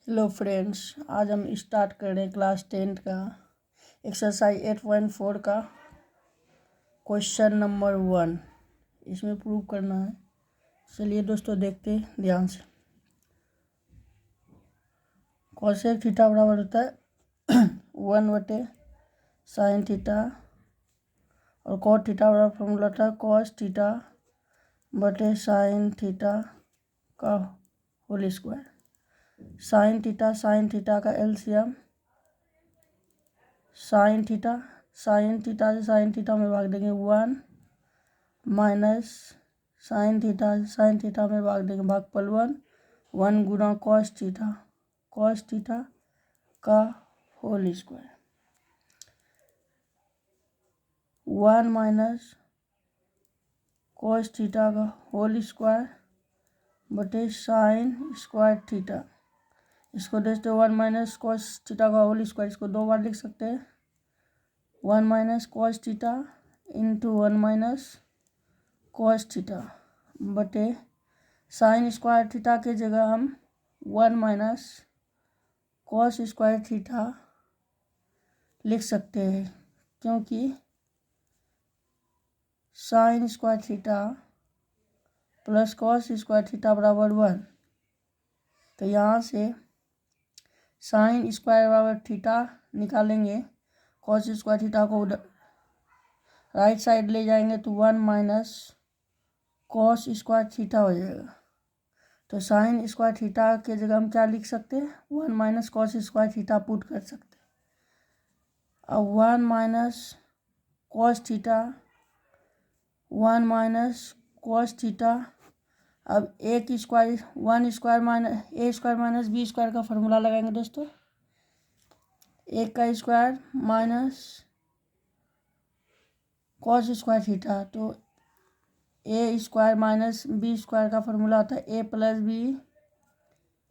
Hello friends, आज हम start कर रहे हैं क्लास 10 का एक्सरसाइज 8.4 का क्वेश्चन नंबर 1। इसमें प्रूव करना है। चलिए दोस्तों देखते हैं ध्यान से। कॉसेक थीटा बराबर होता है 1/sin थीटा और कॉट थीटा बराबर फॉर्मूला था कॉस थीटा बटे साइन थीटा का होल स्क्वायर। साइन थीटा का एलसीएम साइन थीटा से साइन थीटा में भाग देंगे 1 माइनस साइन थीटा में भाग देंगे भागफल 1 गुना कॉस थीटा का whole square 1 minus cos theta का होल स्क्वायर बटे साइन स्क्वायर थीटा। इसको देखते 1 माइनस कॉस थीटा का होल स्क्वायर, इसको दो बार लिख सकते हैं 1 minus cos theta into 1 minus cos theta बटे साइन स्क्वायर थीटा के जगह हम 1 माइनस कॉस स्क्वायर थीटा लिख सकते हैं, क्योंकि sign square theta plus cos square theta बराबर 1। तो यहाँ से साइन स्क्वायर बराबर थीटा निकालेंगे, कॉस स्क्वायर थीटा को राइट साइड ले जाएंगे तो 1 माइनस कॉस स्क्वायर थीटा हो जाएगा। तो साइन स्क्वायर थीटा के जगह हम क्या लिख सकते हैं 1 minus cos square theta put कर सकते हैं। अब 1 minus cos theta 1 minus cos theta. अब एक स्क्वायर 1 स्क्वायर माइनस ए स्क्वायर माइनस बी स्क्वायर का फॉर्मूला लगाएंगे दोस्तों। एक का square minus cos square theta, तो a square minus b square का फॉर्मूला होता है a plus b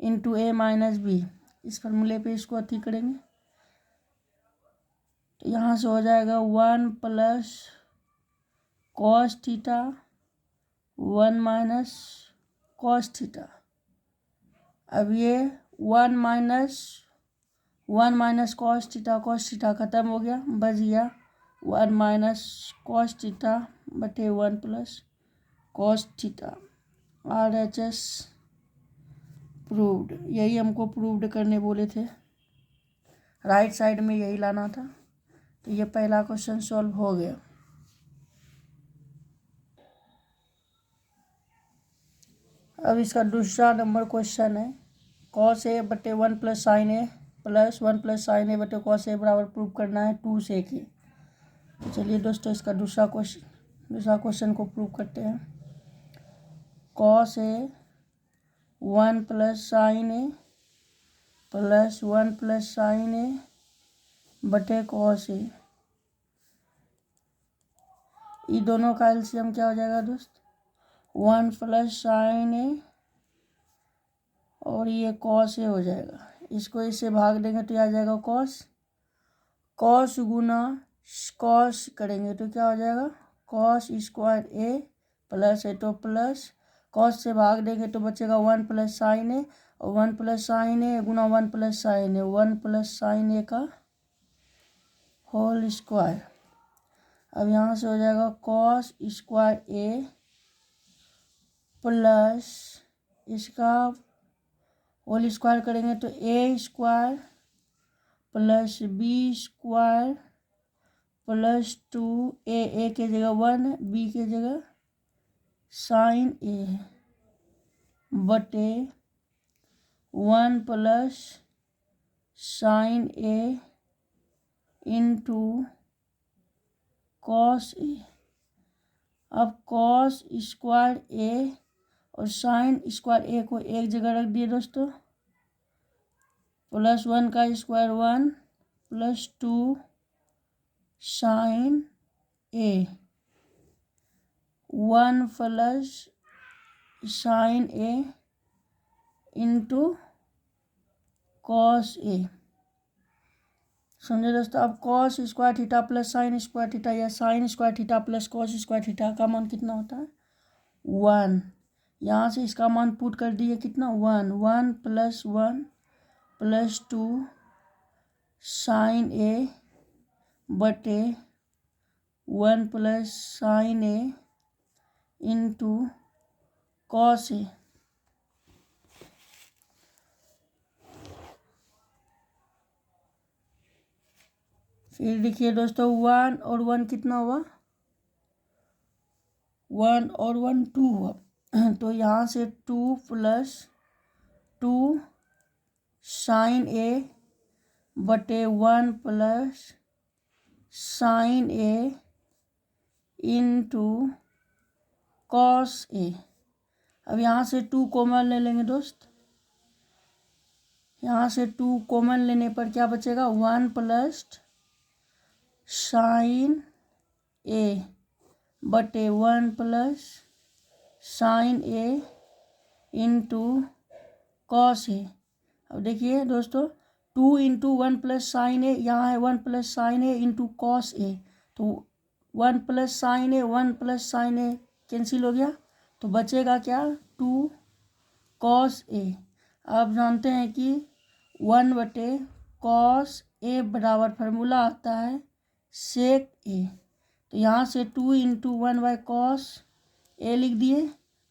into a minus B. इस फॉर्मूले पे इसको अति करेंगे तो यहाँ से हो जाएगा 1 plus cos theta 1 minus cos theta. अब ये 1 माइनस कॉस थीटा खत्म हो गया, बच गया 1 माइनस कॉस थीटा बटे 1 plus cos theta. RHS proved. यही हमको प्रूव्ड करने बोले थे, राइट साइड में यही लाना था। तो ये पहला क्वेश्चन सॉल्व हो गया। अब इसका दूसरा नंबर क्वेश्चन है कॉस ए बटे 1 प्लस साइन ए प्लस 1 प्लस साइन ए बटे कॉस ए बराबर प्रूव करना है 2 सेक ए। तो चलिए दोस्तों इसका दूसरा क्वेश्चन को प्रूव करते हैं। Cos A 1 plus sine A plus 1 plus sine ए बटे कॉस ए, ये दोनों का एलसीएम क्या हो जाएगा दोस्त 1 प्लस साइन ए और ये कॉस ए हो जाएगा। इसको इससे भाग देंगे तो आ जाएगा कॉस गुना कॉस करेंगे तो क्या हो जाएगा कॉस स्क्वायर ए प्लस ए, तो प्लस कॉस से भाग देंगे तो बचेगा 1 प्लस साइन ए और 1 प्लस साइन ए गुना 1 plus sine a 1 plus sine a का होल स्क्वायर। अब यहाँ से हो जाएगा कॉस स्क्वायर ए प्लस इसका होल स्क्वायर करेंगे तो a square plus B square plus 2 ए के जगह 1 बी के जगह साइन ए बटे 1 plus sine a into cos ए। अब कॉस स्क्वायर ए और साइन स्क्वायर ए को एक जगह रख दिए दोस्तों, प्लस 1 का square 1 plus 2 sine a 1 plus sine a into cos a. समझे दोस्तों। अब cos square theta plus sine square theta या sine square theta plus cos square theta का मान कितना होता है 1। यहाँ से इसका मान पुट कर दिए कितना 1 प्लस 1 +2 साइन ए बटे 1 + साइन ए इंटू कॉस ए। फिर देखिए दोस्तों 1 और 1 कितना हुआ, 1 और 1 2 हुआ। तो यहाँ से 2 + 2 साइन ए बटे 1 + साइन ए इंटू कॉस ए। अब यहाँ से 2 कॉमन ले लेंगे दोस्त। यहाँ से 2 कॉमन लेने पर क्या बचेगा, 1 + साइन ए बटे 1 + साइन ए इंटू कॉस ए। अब देखिए दोस्तों 2 × 1 + साइन ए, यहाँ है 1 + साइन ए इंटू कॉस ए। तो 1 + sign a 1 + sign A cancel हो गया, तो बचेगा क्या, 2 कॉस ए। आप जानते हैं कि 1/cos ए बराबर फार्मूला आता है सेक ए। तो यहाँ से 2 × 1/cos ए लिख दिए,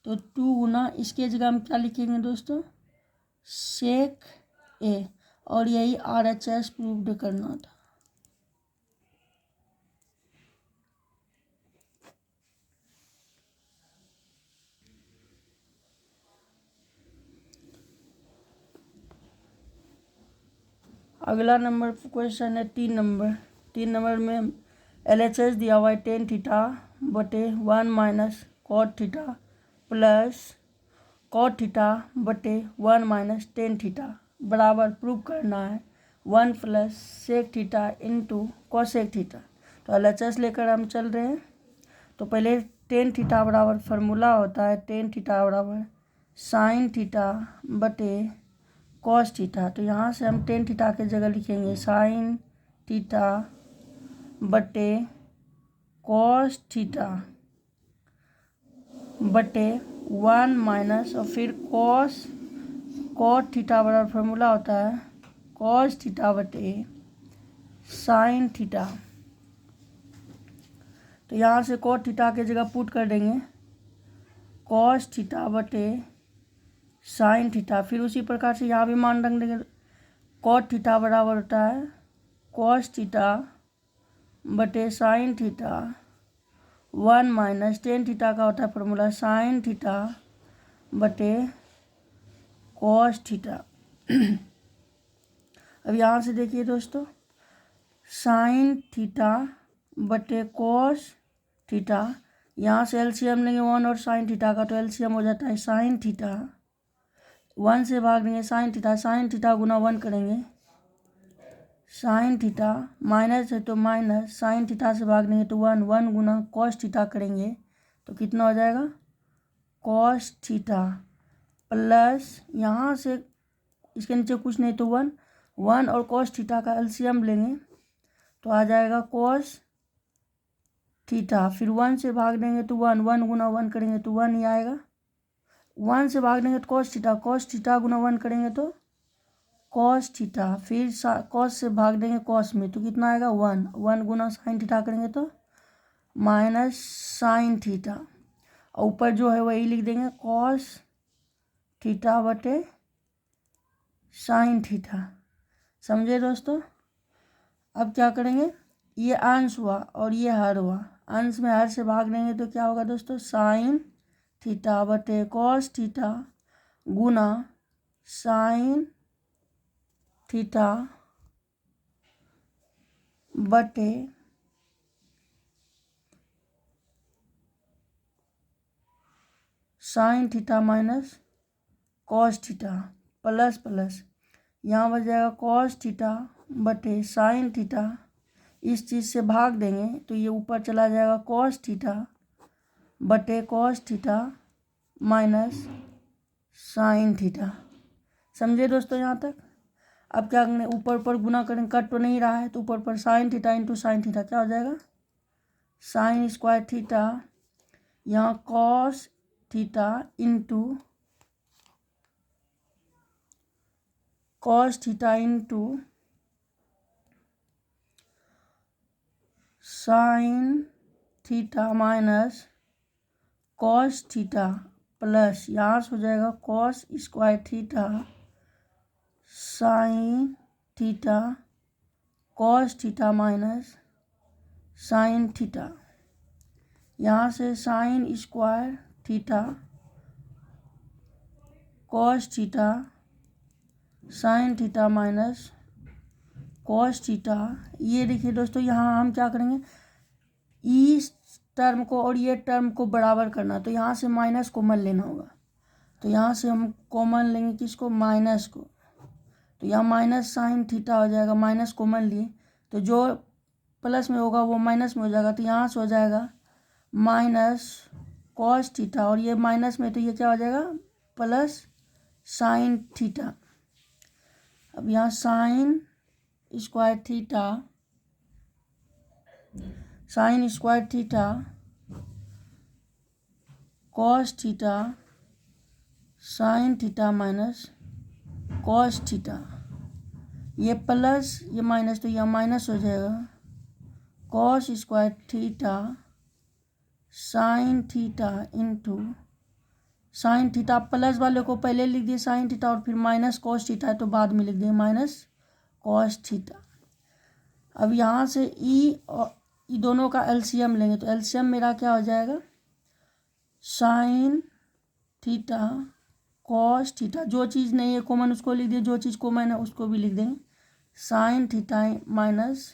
तो 2 गुना इसके जगह हम क्या लिखेंगे दोस्तों, सेक ए। और यही RHS प्रूव्ड करना था। अगला नंबर क्वेश्चन है 3 नंबर। 3 नंबर में LHS दिया हुआ है tan थीटा बटे 1 - cot theta plus cot theta बटे 1 - tan थीटा बराबर प्रूव करना है 1 + sec theta into cosec theta. तो LHS लेकर हम चल रहे हैं। तो पहले tan थीटा बराबर फार्मूला होता है tan थीटा बराबर साइन थीटा बटे कॉस थीटा। तो यहाँ से हम tan थीटा के जगह लिखेंगे साइन थीटा बटे कॉस थीटा बटे 1 - और फिर cot थीटा बराबर फार्मूला होता है कॉस थीटा बटे साइन थीटा। तो यहाँ से cot थीटा के जगह पुट कर देंगे कॉस थीटा बटे साइन थीटा। फिर उसी प्रकार से यहाँ भी मान रख देंगे cot थीटा बराबर होता है कॉस थीटा बटे साइन थीटा 1 - tan थीटा का होता है फार्मूला साइन थीटा बटे कॉस थीटा। अब यहाँ से देखिए दोस्तों साइन थीटा बटे कॉस थीटा, यहाँ से एलसीएम लेंगे 1 और साइन थीटा का, तो एलसीएम हो जाता है साइन थीटा। 1 से भाग देंगे साइन थीटा गुना 1 करेंगे साइन थीटा, माइनस है तो माइनस, साइन थीटा से भाग देंगे तो 1 गुना कॉस थीटा करेंगे तो कितना हो जाएगा, कॉस थीटा प्लस यहाँ से इसके नीचे कुछ नहीं तो 1 और कॉस थीटा का एलसीएम लेंगे तो आ जाएगा कॉस थीटा। फिर 1 से भाग देंगे तो 1 गुना 1 करेंगे तो 1 ही आएगा। 1 से भाग देंगे तो कॉस थीटा गुना 1 करेंगे तो कॉस थीटा। फिर कॉस से भाग देंगे कॉस में तो कितना आएगा 1 गुना साइन थीटा करेंगे तो माइनस साइन थीटा, और ऊपर जो है वही लिख देंगे कॉस थीटा बटे साइन थीटा। समझे दोस्तों। अब क्या करेंगे, ये अंश हुआ और ये हर हुआ, अंश में हर से भाग देंगे तो क्या होगा दोस्तों, साइन थीटा बटे कॉस थीटा गुना साइन थीटा बटे sine theta minus cos theta plus plus यहाँ बच जाएगा कॉस थीटा बटे साइन थीटा, इस चीज़ से भाग देंगे तो ये ऊपर चला जाएगा कॉस थीटा बटे cos theta minus sine theta. समझे दोस्तों यहाँ तक। अब क्या करेंगे, ऊपर गुना करेंगे, कट तो नहीं रहा है तो ऊपर sign theta into sine theta क्या हो जाएगा, साइन स्क्वायर थीटा, यहाँ cos theta into cos theta into sine theta minus cos theta plus यहाँ से हो जाएगा cos square theta sine theta cos theta minus sine theta. यहाँ से sign square theta cos theta sine theta minus cos theta. ये देखिए दोस्तों, यहाँ हम क्या करेंगे, इस टर्म को और ये टर्म को बराबर करना, तो यहाँ से माइनस कॉमन लेना होगा। तो यहाँ से हम कॉमन लेंगे किसको, माइनस को। तो यहाँ माइनस साइन थीटा हो जाएगा, माइनस कॉमन लिए तो जो प्लस में होगा वो माइनस में हो जाएगा। तो यहाँ से हो जाएगा माइनस कॉस थीटा, और ये माइनस में तो ये क्या हो जाएगा, प्लस साइन थीटा। अब यहाँ sign square theta sine square theta cos theta sine theta minus cos theta, ये प्लस ये माइनस तो यह माइनस हो जाएगा, cos square theta sine theta into sine theta. Plus वाले को पहले लिख दिए साइन थीटा, और फिर माइनस कॉस थीटा है तो बाद में लिख दिए माइनस कॉस थीटा। अब यहाँ से ई और ई दोनों का एलसीएम लेंगे, तो एलसीएम मेरा क्या हो जाएगा, साइन थीटा कॉस थीटा। जो चीज़ नहीं है कॉमन उसको लिख दिए, जो चीज़ कॉमन है उसको भी लिख देंगे, sign theta minus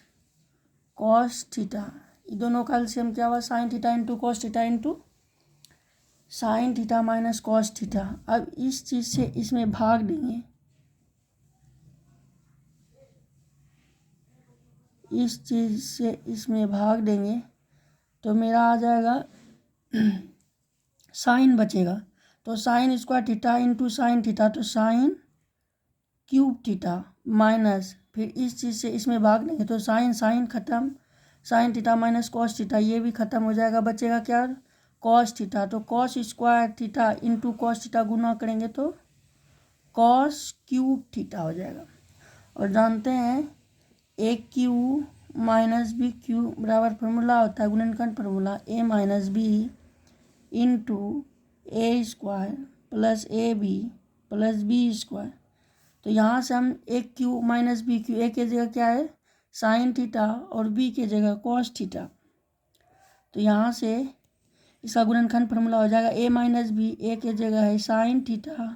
cos theta. ये दोनों का एलसीएम क्या हुआ, sign theta into cos theta into sine theta minus cos theta. अब इस चीज़ से इसमें भाग देंगे, इस चीज़ से इसमें भाग देंगे तो मेरा आ जाएगा साइन बचेगा, तो sine square theta into sine theta, तो साइन क्यूब थीटा माइनस फिर इस चीज़ से इसमें भाग देंगे तो साइन साइन खत्म, sine theta minus cos theta ये भी खत्म हो जाएगा, बचेगा क्या, कॉस थीटा। तो cos square theta into cos theta गुना करेंगे तो कॉस क्यूब थीटा हो जाएगा। और जानते हैं a cube minus b cube बराबर फार्मूला होता है गुणनखंड formula, a minus b into a square plus a b plus B square. तो यहाँ से हम a cube minus b cube, a के जगह क्या है साइन थीटा और बी के जगह कॉस थीटा, तो यहाँ से इसका गुणनखंड फार्मूला हो जाएगा ए माइनस बी, ए के जगह है साइन थीटा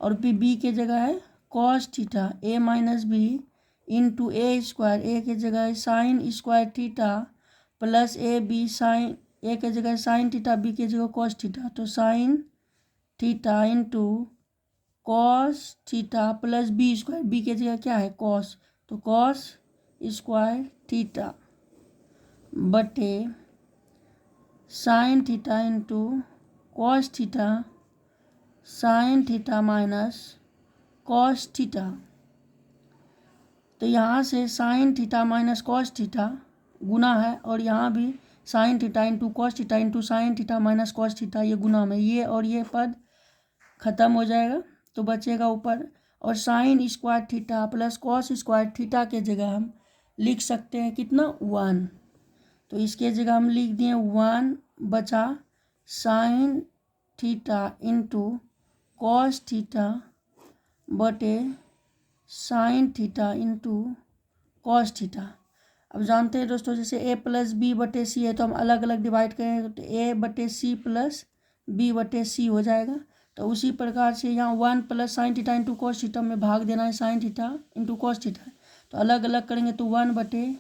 और बी के जगह है cos theta, a minus b into a square, a के जगह है sine square theta plus a b sine, a के जगह साइन थीटा बी के जगह कॉस थीटा, तो sine theta into cos theta plus B square, b के जगह क्या है कॉस, तो कॉस स्क्वायर थीटा बटे sine theta into cos theta sine theta minus cos theta. तो यहाँ से sine theta minus cos theta गुना है, और यहाँ भी sign theta into cos theta into sine theta minus cos theta ये गुना में, ये और ये पद खत्म हो जाएगा तो बचेगा ऊपर, और sign square theta plus cos square theta के जगह हम लिख सकते हैं कितना 1, तो इसके जगह हम लिख दिए 1 बचा sine theta into cos theta बटे sine theta into cos theta. अब जानते हैं दोस्तों जैसे ए प्लस बी बटे सी है तो हम अलग अलग डिवाइड करेंगे तो ए बटे सी प्लस बी बटे सी हो जाएगा। तो उसी प्रकार से यहाँ 1 plus sine theta into cos theta में भाग देना है sine theta into cos theta, तो अलग अलग करेंगे तो 1 बटे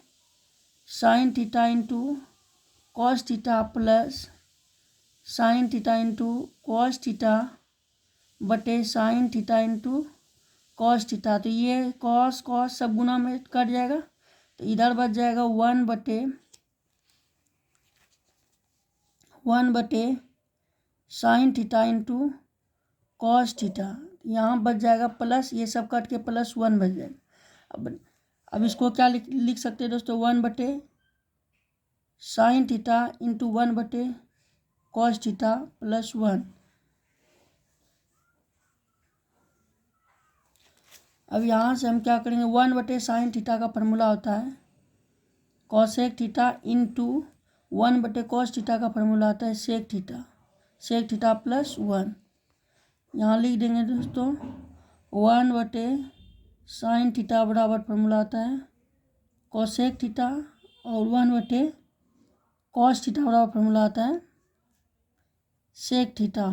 sine theta into cos theta plus sine theta into cos theta बटे sine theta into cos theta. तो ये कॉस कॉस सब गुना में कट जाएगा तो इधर बच जाएगा 1 बटे sine theta into cos theta, यहाँ बच जाएगा प्लस, ये सब कट के प्लस 1 बच जाएगा। अब इसको क्या लिख सकते हैं दोस्तों, 1 बटे साइन थीटा इंटू 1 बटे कॉस थीटा प्लस 1। अब यहाँ से हम क्या करेंगे, 1/sin थीटा का फॉर्मूला होता है cosec theta into 1/cos theta का फॉर्मूला आता है सेक थीटा प्लस 1। यहाँ लिख देंगे दोस्तों 1/sin थीटा बराबर फॉर्मूला आता है कॉसेक थीटा और 1/cos थीटा बराबर फॉर्मूला आता है सेक थीटा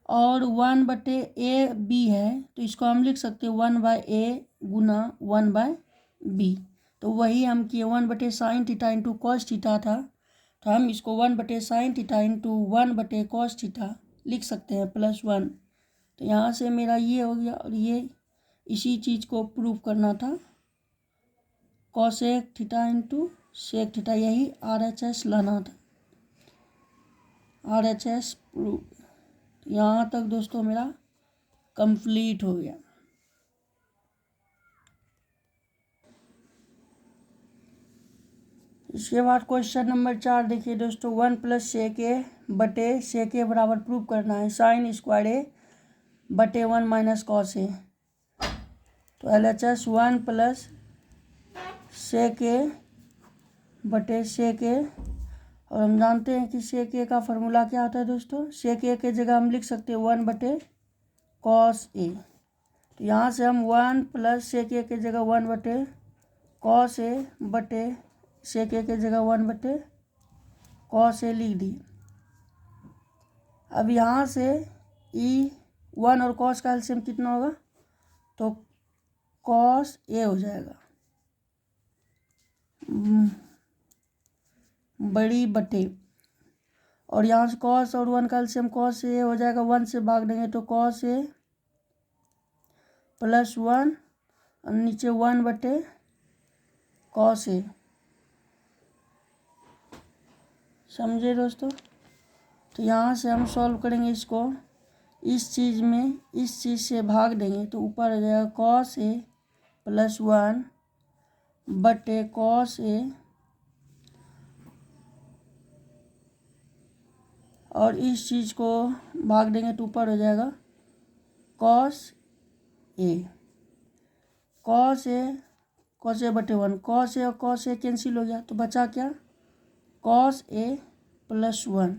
और 1/AB है तो इसको हम लिख सकते हैं 1/A गुना 1/B। तो वही हम किए 1/sin theta into cos theta था तो हम इसको 1/sin theta into 1/cos theta लिख सकते हैं प्लस 1। तो यहाँ से मेरा ये हो गया और ये इसी चीज़ को प्रूव करना था cosec theta into sec theta, यही RHS लाना था, RHS प्रूव। यहाँ तक दोस्तों मेरा कंप्लीट हो गया। इसके बाद क्वेश्चन नंबर 4 देखिए दोस्तों 1 + sec A बटे sec A बराबर प्रूव करना है sin स्क्वायर A बटे 1 - cos A। तो LHS 1 + sec A बटे sec A और हम जानते हैं कि sec A का फॉर्मूला क्या होता है दोस्तों, sec A के जगह हम लिख सकते हैं 1/cos A। तो यहाँ से हम 1 + sec A के जगह 1/cos A बटे sec A के जगह 1/cos A लिख दिए। अब यहाँ से E 1 और cos का एलसीएम कितना होगा, तो cos A हो जाएगा बड़ी बटे, और यहाँ से cos और 1 का एलसीएम cos A हो जाएगा, 1 से भाग देंगे तो cos A + 1 और नीचे 1/cos A। समझे दोस्तों। तो यहाँ से हम सॉल्व करेंगे इसको, इस चीज़ में इस चीज़ से भाग देंगे तो ऊपर आ जाएगा cos A + 1 बटे cos A और इस चीज़ को भाग देंगे तो ऊपर हो जाएगा cos A बटे 1, cos A और cos A कैंसिल हो गया तो बचा क्या, cos A + 1।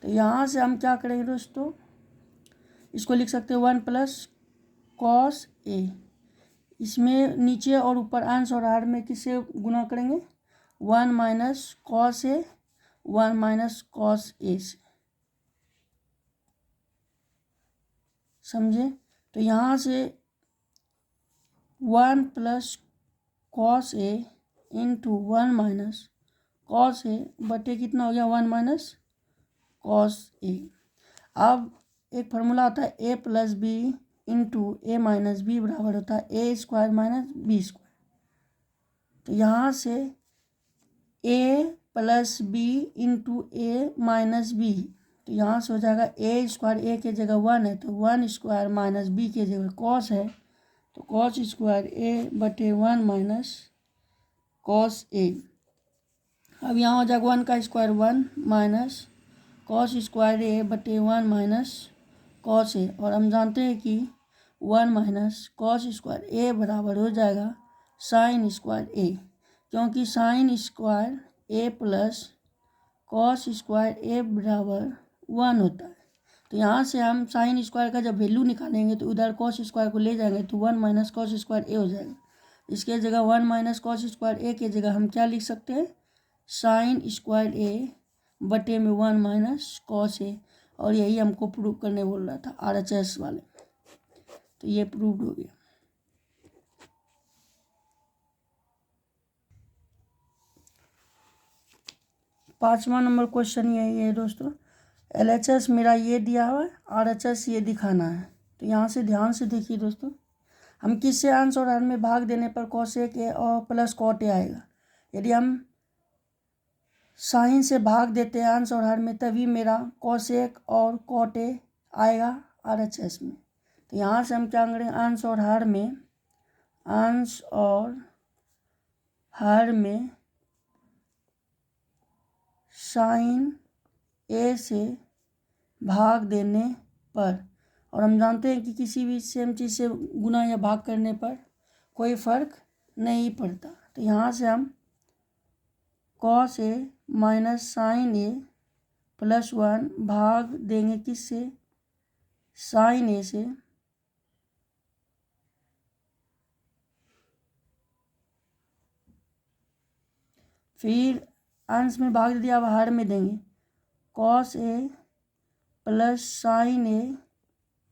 तो यहाँ से हम क्या करेंगे दोस्तों, इसको लिख सकते हैं 1 + cos A। इसमें नीचे और ऊपर अंश और हर में किससे गुना करेंगे, 1 - cos A 1 - cos A से। समझे। तो यहाँ से 1 + cos A into 1 - cos A बटे कितना हो गया 1 - cos A। अब एक फार्मूला आता है A + B into A - B बराबर होता है A² - B²। तो यहाँ से A + B into A - B, तो यहाँ से हो जाएगा A² A के जगह 1 है तो 1² - B के जगह cos है तो cos² A बटे 1 - cos A। अब यहाँ हो जाएगा 1 का स्क्वायर 1 माइनस cos² A बटे 1 - cos A, और हम जानते हैं कि 1 - cos² A बराबर हो जाएगा sin² A, क्योंकि sin² A + cos² A बराबर 1 होता है। तो यहाँ से हम sin² का जब वैल्यू निकालेंगे तो उधर cos² को ले जाएंगे तो 1 - cos² A हो जाएगा। इसके जगह 1 - cos² A के जगह हम क्या लिख सकते हैं, sin² A बटे में 1 - cos A, और यही हमको प्रूव करने बोल रहा था RHS वाले। तो ये प्रूव हो गया। पाँचवा नंबर क्वेश्चन यही है दोस्तों, LHS मेरा ये दिया हुआ है, RHS ये दिखाना है। तो यहाँ से ध्यान से देखिए दोस्तों, हम किससे अंश और हर में भाग देने पर cosec A और प्लस cot A आएगा। यदि हम साइन से भाग देते हैं अंश और हर में तभी मेरा cosec और cot A आएगा RHS में। तो यहाँ से हम क्या करेंगे, अंश और हर में साइन A से भाग देने पर, और हम जानते हैं कि किसी भी सेम चीज़ से गुना या भाग करने पर कोई फ़र्क नहीं पड़ता। तो यहाँ से हम cos A minus sign A plus 1 भाग देंगे किससे, साइन ए से, फिर अंश में भाग दिया, अब हर में देंगे cos a plus sine A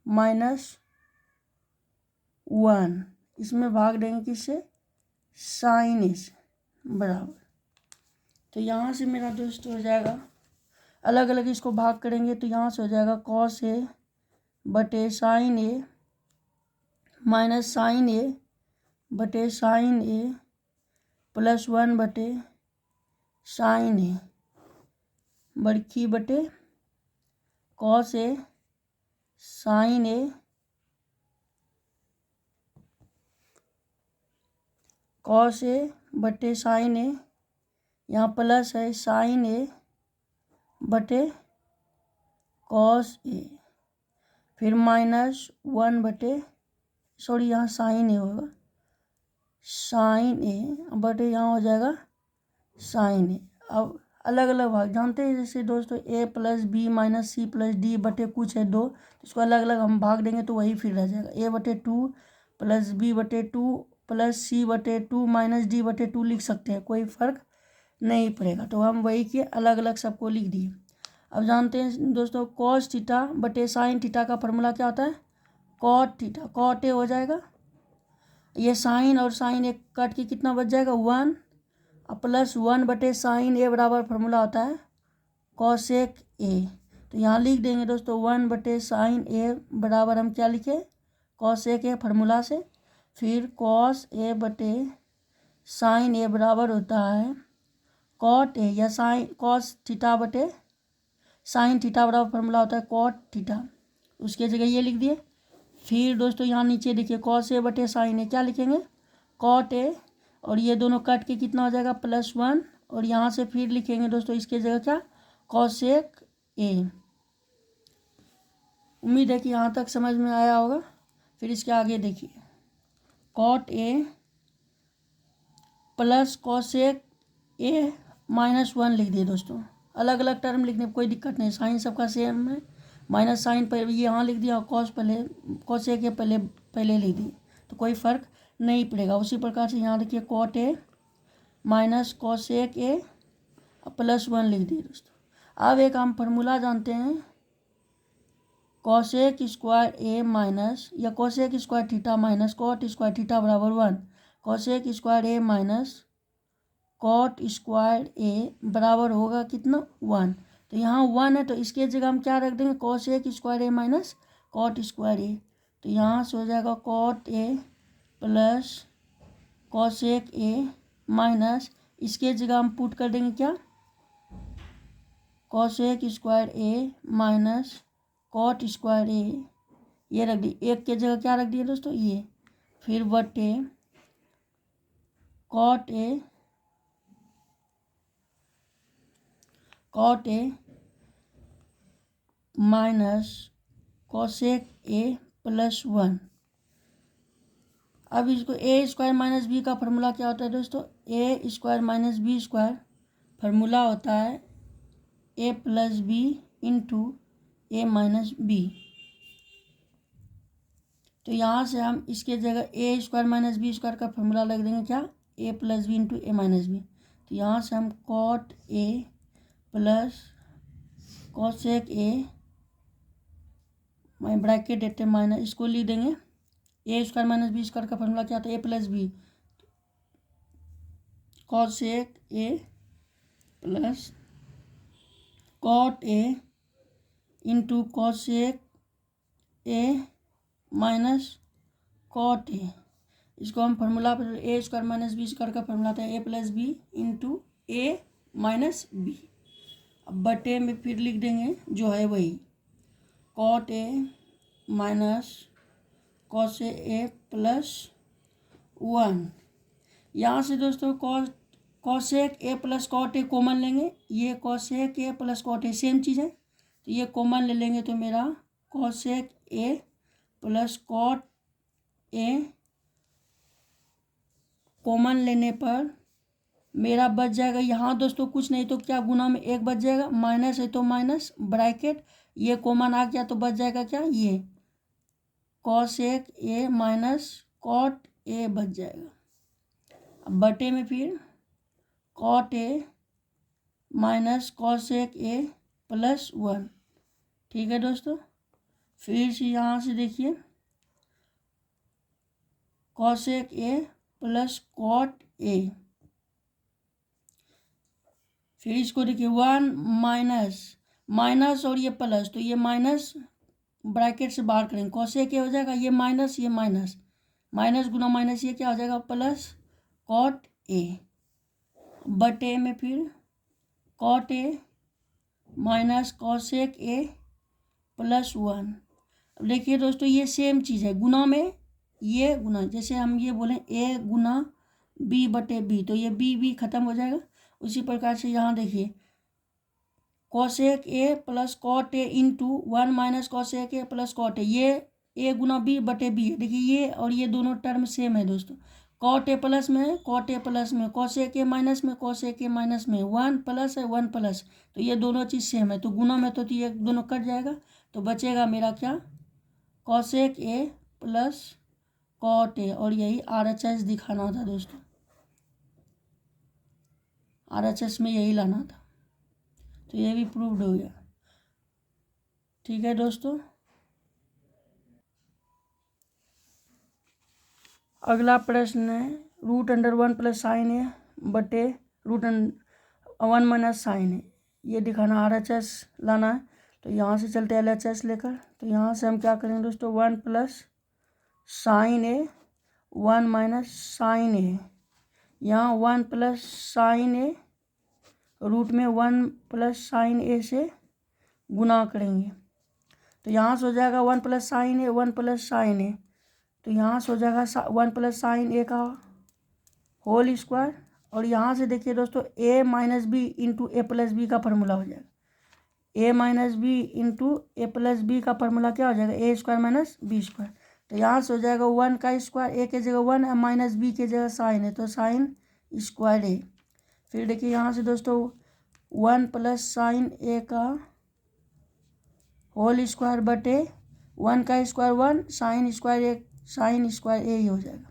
minus 1, इसमें भाग देंगे किससे, साइन ए से, बराबर। तो यहाँ से मेरा दोस्त हो जाएगा, अलग अलग इसको भाग करेंगे तो यहाँ से हो जाएगा कॉस ए बटे साइन ए माइनस साइन ए बटे साइन ए प्लस 1 बटे साइन ए बड़की बटे cos A sign A cos A बटे साइन ए, यहाँ प्लस है साइन ए बटे कॉस ए, फिर माइनस 1 बटे, सॉरी यहाँ साइन ए होगा, साइन ए बटे यहाँ हो जाएगा साइन ए। अब अलग अलग भाग जानते हैं, जैसे दोस्तों a plus b minus c plus d बटे कुछ है 2, तो इसको अलग अलग हम भाग देंगे तो वही फिर रह जाएगा, ए बटे 2 प्लस बी बटे 2 प्लस सी बटे 2 माइनस डी बटे 2 लिख सकते हैं, कोई फ़र्क नहीं पड़ेगा। तो हम वही के अलग अलग सबको लिख दिए। अब जानते हैं दोस्तों कॉस थीटा बटे साइन थीटा का फॉर्मूला क्या होता है, कॉट थीटा, कॉट ए हो जाएगा, ये साइन और साइन एक काट के कितना बच जाएगा 1, अब प्लस 1 बटे साइन ए बराबर फॉर्मूला होता है कॉसेक ए। तो यहाँ लिख देंगे दोस्तों 1 बटे साइन ए बराबर हम क्या लिखे, कॉसेक ए फार्मूला से, फिर कॉस ए बटे साइन ए बराबर होता है कॉट ए या साइन कॉस थीटा बटे साइन थीटा बराबर फॉर्मूला होता है कॉट थीटा, उसके जगह ये लिख दिए। फिर दोस्तों यहाँ नीचे देखिए कॉस ए बटे साइन ए क्या लिखेंगे, कॉट ए, और ये दोनों काट के कितना हो जाएगा प्लस 1, और यहाँ से फिर लिखेंगे दोस्तों इसके जगह क्या, कॉसेक ए। उम्मीद है कि यहाँ तक समझ में आया होगा। फिर इसके आगे देखिए कॉट ए प्लस कॉसेक ए माइनस 1 लिख दिए दोस्तों, अलग अलग टर्म लिखने में कोई दिक्कत नहीं, साइन सबका सेम है, माइनस साइन पर ये यहाँ लिख दिया, कॉस पहले कॉसेक ए पहले लिख दिए, तो कोई फ़र्क नहीं पड़ेगा। उसी प्रकार से यहाँ देखिए कॉट ए माइनस कॉसेक ए प्लस 1 लिख दिए दोस्तों। अब एक हम फार्मूला जानते हैं, कॉसेक स्क्वायर ए माइनस या cosec square theta minus cot square theta बराबर 1, cosec square A minus cot square A बराबर होगा कितना 1। तो यहाँ 1 है तो इसके जगह हम क्या रख देंगे, cosec square A minus cot square A, तो यहाँ से हो जाएगा कॉट ए प्लस कॉसेक ए माइनस, इसके जगह हम पुट कर देंगे क्या, cosec square A minus cot square A, ये रख दी, एक के जगह क्या रख दिए दोस्तों ये, फिर बटे कॉट ए माइनस कॉसेक ए प्लस 1। अब इसको ए स्क्वायर माइनस बी का फार्मूला क्या होता है दोस्तों, a square minus b square formula होता है a plus b into a minus b. तो यहाँ से हम इसके जगह a square minus b square का फार्मूला लग देंगे क्या, a plus b into a minus b. तो यहाँ से हम cot A plus cosec A bracket देते हैं माइनस, इसको लिख देंगे a square minus b square का फार्मूला क्या था, a plus b cosec A plus cot A into cosec A minus cot a, इसको हम फार्मूला पर a square minus b square का फार्मूला था a plus b into a minus b. अब बटे में फिर लिख देंगे जो है वही cot A minus cos a plus 1। यहाँ से दोस्तों cosec A plus cot A common लेंगे, ये cosec A plus cot A same चीज़ है, तो ये कॉमन ले लेंगे तो मेरा cosec A plus cot A common लेने पर मेरा बच जाएगा यहाँ दोस्तों कुछ नहीं तो क्या गुना में एक बच जाएगा, माइनस है तो माइनस ब्रैकेट, ये कॉमन आ गया तो बच जाएगा क्या, ये cosec A minus cot A बच जाएगा। अब बटे में फिर कॉट ए माइनस कॉसेक ए प्लस 1। ठीक है दोस्तों, फिर से यहाँ से देखिए cosec A plus cot A, फिर इसको देखिए 1 माइनस माइनस और ये प्लस, तो ये माइनस ब्रैकेट से बाहर करेंगे, कॉसेक ए हो जाएगा ये माइनस माइनस गुना माइनस ये क्या हो जाएगा प्लस कॉट ए, बटे में फिर कॉट ए माइनस कॉसेक ए प्लस 1। अब देखिए दोस्तों ये सेम चीज़ है, गुना में ये गुना, जैसे हम ये बोलें ए गुना बी बटे बी, तो ये बी खत्म हो जाएगा। उसी प्रकार से यहाँ देखिए cosec A plus cot A into 1 minus cosec A plus cot A, ये ए गुना बी बटे बी है। देखिए ये और ये दोनों टर्म सेम है दोस्तों, कॉट ए प्लस में कॉट ए प्लस में, कॉसेक ए माइनस में कॉसेक ए माइनस में, 1 प्लस है 1 प्लस, तो ये दोनों चीज़ सेम है, तो गुना में तो ये दोनों कट जाएगा, तो बचेगा मेरा क्या cosec A plus cot A, और यही RHS दिखाना था दोस्तों, RHS में यही लाना था, तो ये भी प्रूव्ड हो गया। ठीक है दोस्तों, अगला प्रश्न है √1 प्लस साइन ए बटे √1 माइनस साइन ए, ये दिखाना RHS लाना है। तो यहाँ से चलते हैं LHS लेकर, तो यहाँ से हम क्या करेंगे दोस्तों 1 plus sine a 1 minus sign ए, यहाँ 1 प्लस साइन ए रूट में 1 प्लस साइन ए से गुना करेंगे, तो यहाँ से हो जाएगा 1 plus sine a 1 plus sine ए, तो यहाँ से हो जाएगा 1 प्लस साइन ए का होल स्क्वायर, और यहाँ से देखिए दोस्तों ए माइनस बी इंटू ए प्लस बी का फार्मूला हो जाएगा, ए माइनस बी इंटू ए प्लस बी का फार्मूला क्या हो जाएगा ए स्क्वायर माइनस बी स्क्वायर, तो यहाँ से हो जाएगा 1 का स्क्वायर, ए के जगह 1 है माइनस बी के जगह साइन है, तो साइन स्क्वायर ए। फिर देखिए यहाँ से दोस्तों 1 प्लस साइन ए का होल स्क्वायर बटे 1 का स्क्वायर 1 साइन स्क्वायर ए ही हो जाएगा।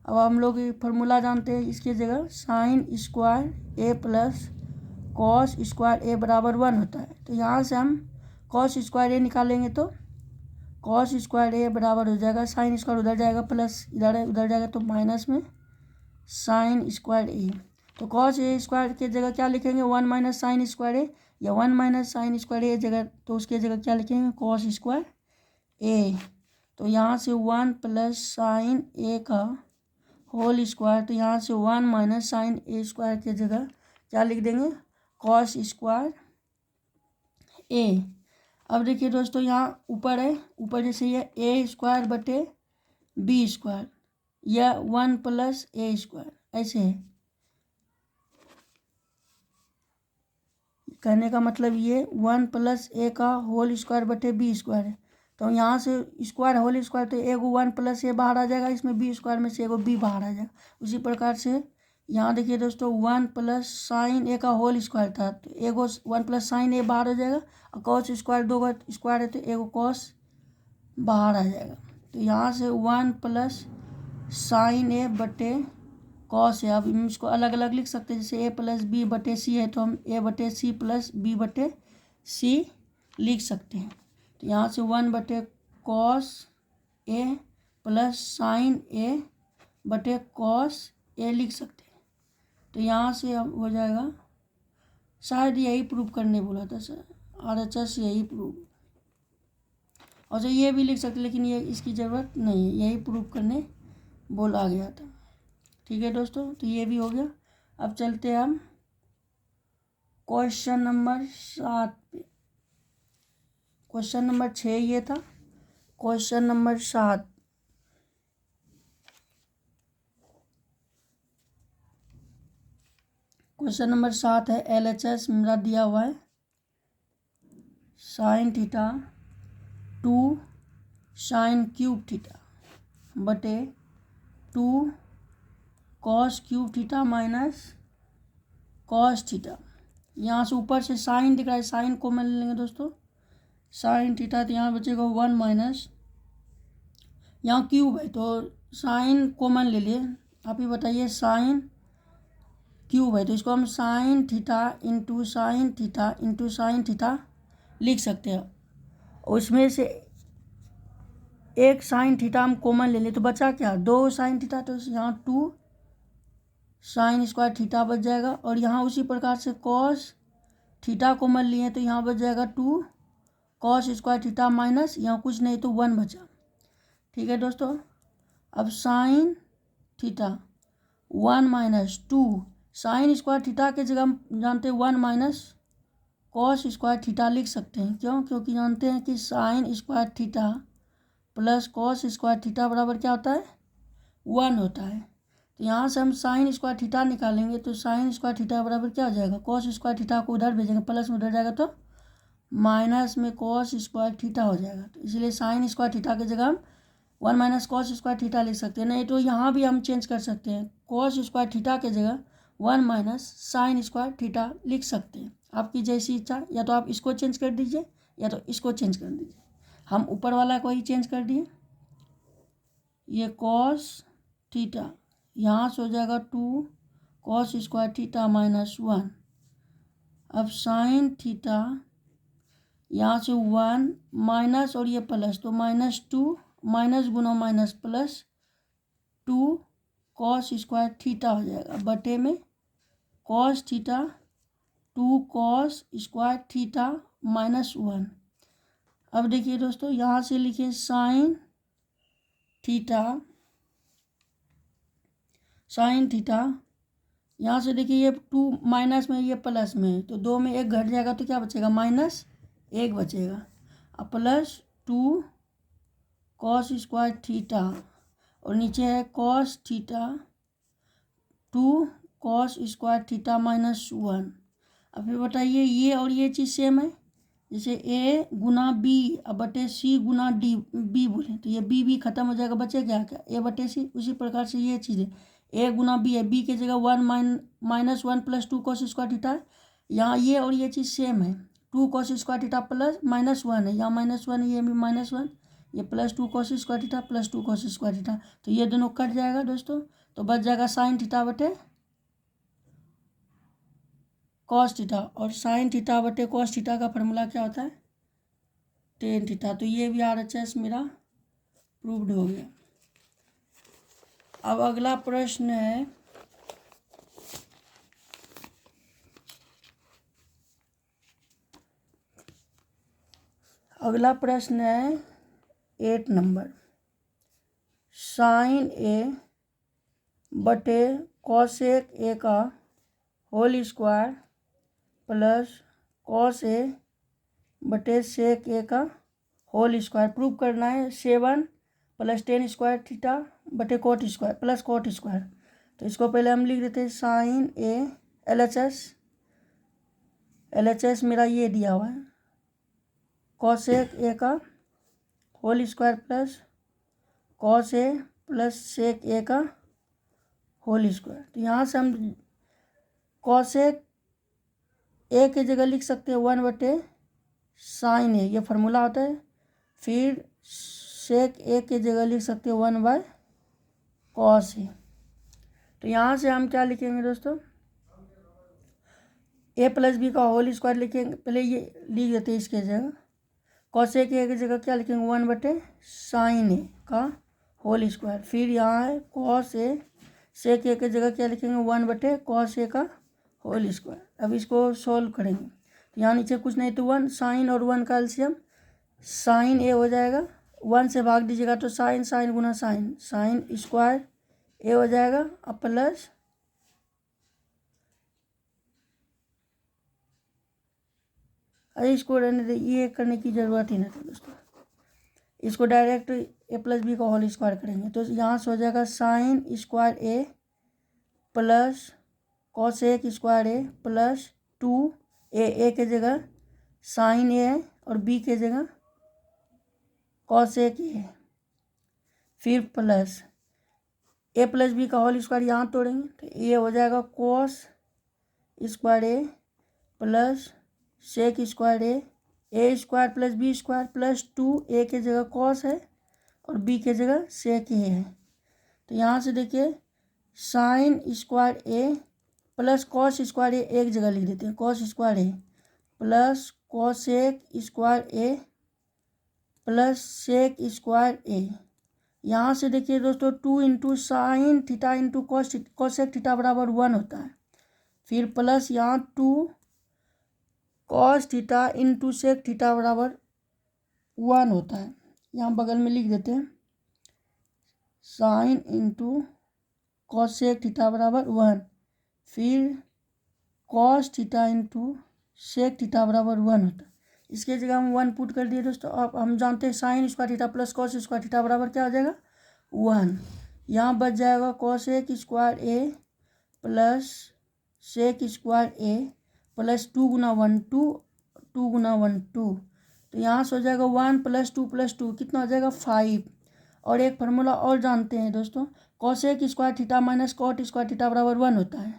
अब हम लोग फार्मूला जानते हैं, इसकी जगह sign square A plus cos square A बराबर 1 होता है, तो यहाँ से हम कॉस स्क्वायर ए निकालेंगे, तो कॉस स्क्वायर ए बराबर हो जाएगा साइन स्क्वायर उधर जाएगा प्लस इधर है उधर जाएगा, तो माइनस में साइन स्क्वायर ए, तो कॉस ए स्क्वायर के जगह क्या लिखेंगे 1 माइनस साइन स्क्वायर ए, या 1 माइनस साइन स्क्वायर ए जगह, तो उसके जगह क्या लिखेंगे कॉस स्क्वायर ए, तो यहाँ से 1 प्लस साइन ए का होल स्क्वायर, तो यहाँ से 1 माइनस साइन ए स्क्वायर के जगह क्या लिख देंगे कॉस स्क्वायर ए। अब देखिए दोस्तों यहाँ ऊपर है, ऊपर जैसे ये ए स्क्वायर बटे बी स्क्वायर या 1 प्लस ए स्क्वायर ऐसे है, कहने का मतलब ये 1 प्लस ए का होल स्क्वायर बटे बी स्क्वायर है, तो यहाँ से स्क्वायर होल स्क्वायर, तो एगो 1 प्लस ए बाहर आ जाएगा, इसमें बी स्क्वायर में से एगो बी बाहर आ जाएगा। उसी प्रकार से यहाँ देखिए दोस्तों 1 प्लस साइन ए का होल स्क्वायर था, तो एगो 1 प्लस साइन ए बाहर हो जाएगा, और कॉस स्क्वायर 2 स्क्वायर है तो एगो कॉस बाहर आ जाएगा, तो यहाँ से 1 प्लस साइन ए बटे कॉस है। अब हम इसको अलग अलग लिख सकते हैं, जैसे ए प्लस बी बटे सी है तो हम ए बटे सी प्लस बी बटे सी लिख सकते हैं, तो यहाँ से 1 बटे कॉस ए प्लस साइन ए बटे कॉस ए लिख सकते हैं, तो यहाँ से अब हो जाएगा, शायद यही प्रूव करने बोला था सर RHS, यही प्रूव, और जो ये भी लिख सकते लेकिन ये इसकी ज़रूरत नहीं है, यही प्रूव करने बोला गया था। ठीक है दोस्तों, तो ये भी हो गया। अब चलते हैं हम क्वेश्चन नंबर 7 पे। क्वेश्चन नंबर 6 ये था, क्वेश्चन नंबर 7 क्वेश्चन नंबर 7 है LHS मेरा दिया हुआ है sine theta 2 sign cube theta बटे 2 cos cube theta minus cos theta. यहाँ से ऊपर से साइन दिख रहा है, साइन को मैं ले लेंगे दोस्तों, साइन थीटा, तो यहाँ बचेगा 1 माइनस, यहाँ क्यूब है तो साइन कॉमन ले लिए। आप ही बताइए, साइन क्यूब है तो इसको हम sign theta into sine theta into sine theta लिख सकते हैं। उसमें से एक साइन थीटा हम कॉमन ले लें तो बचा क्या, 2 साइन थीटा, तो यहाँ 2 साइन स्क्वायर थीटा बच जाएगा। और यहाँ उसी प्रकार से कॉस थीटा कॉमन लिए तो यहाँ बच जाएगा 2 कॉस स्क्वायर थीटा माइनस, यहाँ कुछ नहीं तो 1 बचा। ठीक है दोस्तों, अब sine theta 1 minus 2 sign square theta के जगह हम जानते हैं 1 माइनस कॉस स्क्वायर थीटा लिख सकते हैं। क्यों, क्योंकि जानते हैं कि sign square theta plus cos square theta बराबर क्या होता है, 1 होता है। तो यहाँ से हम साइन स्क्वायर थीटा निकालेंगे तो साइन स्क्वायर थीटा बराबर क्या हो जाएगा, कॉस स्क्वायर थीटा को उधर भेजेंगे, प्लस में उधर जाएगा तो माइनस में कॉस स्क्वायर थीटा हो जाएगा। तो इसलिए साइन स्क्वायर थीटा की जगह हम 1 माइनस कॉस स्क्वायर थीटा लिख सकते हैं। नहीं तो यहाँ भी हम चेंज कर सकते हैं, कॉस स्क्वायर थीटा की जगह 1 माइनस साइन स्क्वायर थीटा लिख सकते हैं। आपकी जैसी इच्छा, या तो आप इसको चेंज कर दीजिए या तो इसको चेंज कर दीजिए। हम ऊपर वाला को ही चेंज कर दिए, ये कॉस थीटा यहाँ से हो जाएगा 2 कॉस स्क्वायर थीटा माइनस 1। अब साइन थीटा यहाँ से 1 माइनस और ये प्लस, तो -2 माइनस गुना minus plus 2 cos square theta हो जाएगा बटे में cos theta 2 cos square theta minus 1। अब देखिए दोस्तों, यहाँ से लिखिए साइन थीटा, यहाँ से देखिए ये 2 माइनस में ये प्लस में, तो 2 में 1 घट जाएगा तो क्या बचेगा, -1 बचेगा। अब प्लस 2 कॉस स्क्वायर थीटा और नीचे है cos theta 2 cos square theta minus 1। अब फिर बताइए, ये और ये चीज़ सेम है, जैसे a गुना बी अब बटे सी गुना डी बी बोले तो ये बी खत्म हो जाएगा, बचेगा क्या, a बटे सी। उसी प्रकार से ये चीज़ है, a गुना बी है, बी के जगह 1 minus 1 plus 2 cos square theta. यहाँ ये और ये चीज़ सेम है, 2 कॉस स्क्वायर थीटा प्लस -1 है, यहाँ -1 है, ये भी -1, ये +2 cos square theta plus 2 cos square theta, तो ये दोनों कट जाएगा दोस्तों, तो बच जाएगा साइन थीटा बटे कॉस थीटा। और साइन थीटा बटे कॉस थीटा का फॉर्मूला क्या होता है, टेन थीटा। तो ये भी RHS मेरा प्रूव्ड हो गया। अब अगला प्रश्न है, अगला प्रश्न है 8 नंबर, साइन ए बटे कॉसेक ए का whole square plus cos A बटे सेक ए का होल स्क्वायर प्रूव करना है। 7 + 10 स्क्वायर थीटा बटे coat square plus coat square. तो इसको पहले हम लिख देते हैं साइन ए LHS मेरा ये दिया हुआ है, कॉसेक ए का whole square plus cos a plus सेक ए का होल स्क्वायर। तो यहाँ से हम कॉसेक ए की जगह लिख सकते हैं 1 बटे साइन ए, ये फार्मूला होता है। फिर सेक ए की जगह लिख सकते हैं 1 बाय कॉस ए। तो यहाँ से हम क्या लिखेंगे दोस्तों, a + b का होल स्क्वायर लिखेंगे, पहले ये लिख देते हैं इसके जगह, कॉस ए की जगह क्या लिखेंगे 1 बटे साइन ए का होल स्क्वायर। फिर यहाँ है कॉस ए, सेक ए की जगह क्या लिखेंगे 1 बटे कॉस ए का होल स्क्वायर। अब इसको सोल्व करेंगे तो यहाँ नीचे कुछ नहीं तो 1, साइन और 1 का एलसीएम साइन ए हो जाएगा, 1 से भाग दीजिएगा तो साइन गुना साइन स्क्वायर ए हो जाएगा, अब प्लस अरे इसको रहने दे, ये करने की ज़रूरत ही नहीं थी दोस्तों, इसको डायरेक्ट a + b का होल स्क्वायर करेंगे। तो यहाँ से हो जाएगा साइन स्क्वायर ए प्लस कॉसेक स्क्वायर ए प्लस 2 ए के जगह साइन ए और b के जगह कॉसेक ए, फिर प्लस ए प्लस बी का होल स्क्वायर यहाँ तोड़ेंगे तो ए हो जाएगा cos square A plus sec square A square plus B square plus 2 ए के जगह कॉस है और बी के जगह सेक ए है। तो यहाँ से देखिए sine square A plus cos square A एक जगह लिख देते हैं, cos square A plus cosec square A plus sec square A. यहाँ से देखिए दोस्तों 2 into sine theta into cosec theta बराबर 1 होता है। फिर प्लस यहाँ 2 cos theta into sec theta बराबर 1 होता है। यहाँ बगल में लिख देते हैं साइन इंटू कॉसेक थीटा बराबर 1, फिर cos theta into sec theta बराबर 1 होता है। इसके जगह हम 1 पुट कर दिए दोस्तों। अब हम जानते हैं sign square theta plus cos square theta बराबर क्या हो जाएगा 1। यहाँ बच जाएगा कॉसेक स्क्वायर ए प्लस सेक स्क्वायर ए प्लस 2 गुना 1 2 2 गुना 1 2। तो यहाँ से हो जाएगा 1 प्लस 2 कितना हो जाएगा 5। और एक फार्मूला और जानते हैं दोस्तों, cosec square theta minus cot square theta बराबर 1 होता है।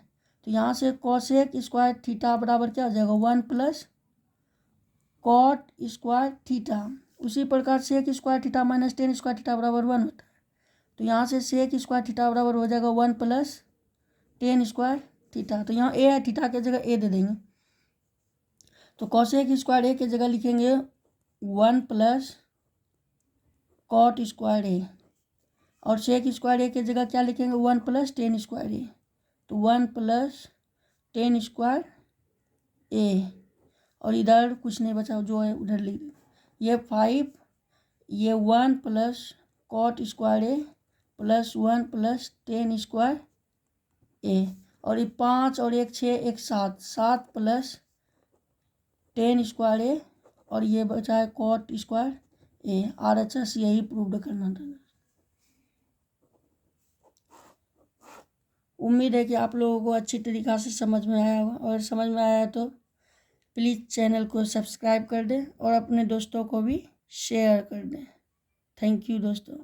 तो यहाँ से कॉसेक स्क्वायर थीटा बराबर क्या हो जाएगा 1 प्लस कॉट स्क्वायर थीटा। उसी प्रकार sec square theta minus tan square theta बराबर 1 होता है। तो यहाँ से सेक स्क्वायर थीटा बराबर हो जाएगा 1 प्लस टेन स्क्वायर थीटा। तो यहाँ ए है, थीटा के जगह ए दे देंगे। तो कॉसेक स्क्वायर ए के जगह लिखेंगे 1 प्लस कॉट स्क्वायर ए और सेक स्क्वायर ए के जगह क्या लिखेंगे 1 प्लस टेन स्क्वायर ए। तो 1 प्लस टेन स्क्वायर ए और इधर कुछ नहीं बचा, जो है उधर लिख ये 5, ये 1 प्लस कॉट स्क्वायर ए प्लस 1 प्लस टेन स्क्वायर ए और ये 5 और 1 6 1 7 7 प्लस टेन स्क्वायर ए और ये बचा है कॉट स्क्वायर ए। RHS यही प्रूव करना था। उम्मीद है कि आप लोगों को अच्छी तरीक़ा से समझ में आया होगा, और समझ में आया तो प्लीज़ चैनल को सब्सक्राइब कर दें और अपने दोस्तों को भी शेयर कर दें। थैंक यू दोस्तों।